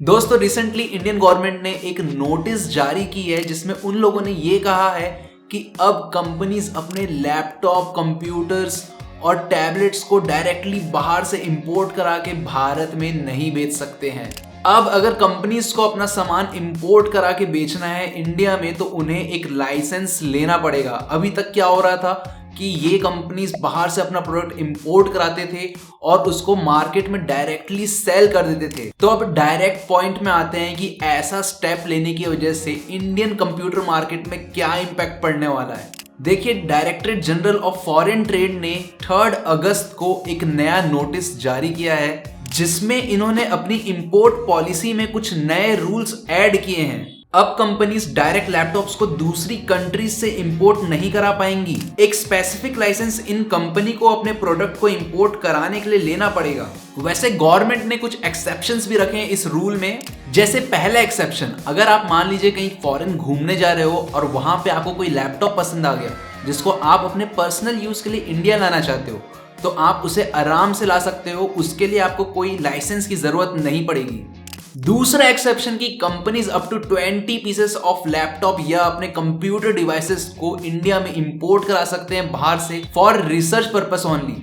दोस्तों recently Indian government ने एक नोटिस जारी की है जिसमें उन लोगों ने ये कहा है कि अब कंपनीज अपने लैपटॉप, कंप्यूटर्स और टैबलेट्स को डायरेक्टली बाहर से इंपोर्ट करा के भारत में नहीं बेच सकते हैं। अब अगर कंपनीज को अपना सामान इंपोर्ट करा के बेचना है इंडिया में तो उन्हें एक लाइसेंस लेना पड़ेगा। अभी तक क्या हो रहा था कि ये कंपनीज बाहर से अपना प्रोडक्ट इंपोर्ट कराते थे और उसको मार्केट में डायरेक्टली सेल कर देते थे। तो अब डायरेक्ट पॉइंट में आते हैं कि ऐसा स्टेप लेने की वजह से इंडियन कंप्यूटर मार्केट में क्या इंपैक्ट पड़ने वाला है। देखिए, directorate general of foreign trade ने 3 अगस्त को एक नया नोटिस जारी किया है जिसमें इन्होंने अपनी इंपोर्ट पॉलिसी में कुछ नए रूल्स ऐड किए हैं। अब कंपनीज डायरेक्ट लैपटॉप्स को दूसरी कंट्रीज से इंपोर्ट नहीं करा पाएंगी। एक स्पेसिफिक लाइसेंस इन कंपनी को अपने प्रोडक्ट को इंपोर्ट कराने के लिए लेना पड़ेगा। वैसे गवर्नमेंट ने कुछ एक्सेप्शंस भी रखे हैं इस रूल में। जैसे पहला एक्सेप्शन, अगर आप मान लीजिए कहीं फॉरेन घूमने जा रहे हो और वहां पे आपको कोई लैपटॉप पसंद आ गया जिसको आप अपने पर्सनल यूज के लिए इंडिया लाना चाहते हो तो आप उसे आराम से ला सकते हो। उसके लिए आपको कोई लाइसेंस की जरूरत नहीं पड़ेगी। दूसरा एक्सेप्शन की companies up to 20 pieces of laptop या अपने कंप्यूटर डिवाइसेस को इंडिया में इंपोर्ट करा सकते हैं बाहर से फॉर रिसर्च पर्पस ओनली।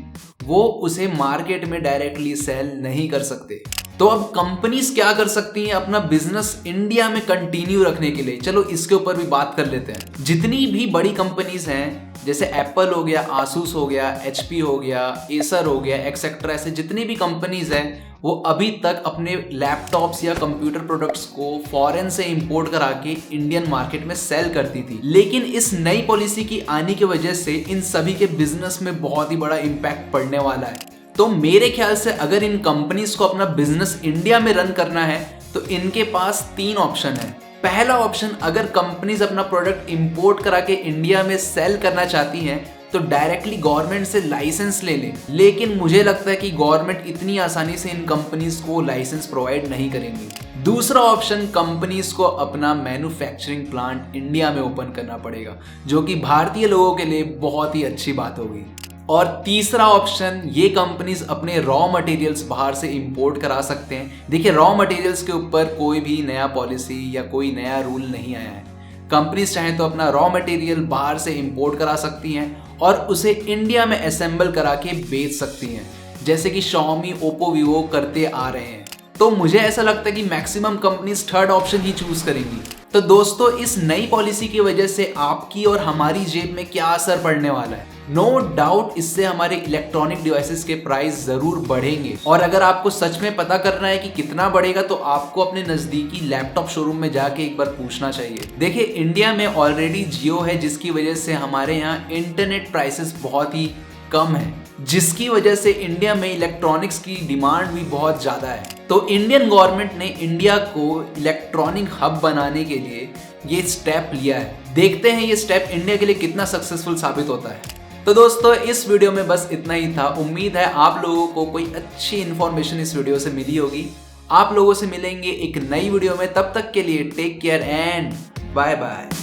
वो उसे मार्केट में डायरेक्टली सेल नहीं कर सकते। तो अब कंपनीज क्या कर सकती हैं अपना बिजनेस इंडिया में कंटिन्यू रखने के लिए? चलो इसके ऊपर भी बात कर लेते हैं। जितनी भी बड़ी कंपनीज हैं जैसे एप्पल हो गया, आसूस हो गया, एचपी हो गया, एसर हो गया, एक्सेट्रा, ऐसे जितनी भी कंपनीज हैं वो अभी तक अपने लैपटॉप्स या कंप्यूटर प्रोडक्ट्स को फॉरेन से इंपोर्ट करा के इंडियन मार्केट में सेल करती थी। लेकिन इस नई पॉलिसी की आने की वजह से इन सभी के बिजनेस में बहुत ही बड़ा इंपैक्ट पड़ने वाला है। तो मेरे ख्याल से अगर इन कंपनीज को अपना बिजनेस इंडिया में रन करना है तो इनके पास 3 ऑप्शन है। पहला ऑप्शन, अगर कंपनीज अपना प्रोडक्ट इंपोर्ट करा के इंडिया में सेल करना चाहती हैं तो डायरेक्टली गवर्नमेंट से लाइसेंस ले लें। लेकिन मुझे लगता है कि गवर्नमेंट इतनी आसानी से इन कंपनीज को लाइसेंस प्रोवाइड नहीं करेंगी। दूसरा ऑप्शन, कंपनीज को अपना मैन्युफैक्चरिंग प्लांट इंडिया में ओपन करना पड़ेगा जो कि भारतीय लोगों के लिए बहुत ही अच्छी बात होगी। और तीसरा ऑप्शन, ये कंपनीज अपने रॉ मटेरियल्स बाहर से इंपोर्ट करा सकते हैं। देखिए, रॉ मटेरियल्स के ऊपर कोई भी नया पॉलिसी या कोई नया रूल नहीं आया है। कंपनीज चाहें तो अपना रॉ मटेरियल बाहर से इंपोर्ट करा सकती हैं और उसे इंडिया में असेंबल करा के बेच सकती हैं, जैसे कि Xiaomi, Oppo, Vivo करते आ रहे हैं। तो मुझे ऐसा लगता है कि मैक्सिमम कंपनीज 3rd ऑप्शन ही चूज करेंगी। तो दोस्तों, इस नई पॉलिसी की वजह से आपकी और हमारी जेब में क्या असर पड़ने वाला है? नो डाउट इससे हमारे इलेक्ट्रॉनिक डिवाइसेस के प्राइस जरूर बढ़ेंगे। और अगर आपको सच में पता करना है कि कितना बढ़ेगा तो आपको अपने नजदीकी लैपटॉप शोरूम में जाके एक बार पूछना चाहिए। देखिए, इंडिया में ऑलरेडी जियो है जिसकी वजह से हमारे यहाँ इंटरनेट प्राइसेस बहुत ही कम है, जिसकी वजह से इंडिया में इलेक्ट्रॉनिक्स की डिमांड भी बहुत ज्यादा है। तो इंडियन गवर्नमेंट ने इंडिया को इलेक्ट्रॉनिक हब बनाने के लिए ये स्टेप लिया है। देखते हैं ये स्टेप इंडिया के लिए कितना सक्सेसफुल साबित होता है। तो दोस्तों, इस वीडियो में बस इतना ही था। उम्मीद है आप लोगों को कोई अच्छी इन्फॉर्मेशन इस वीडियो से मिली होगी। आप लोगों से मिलेंगे एक नई वीडियो में, तब तक के लिए take care and bye bye.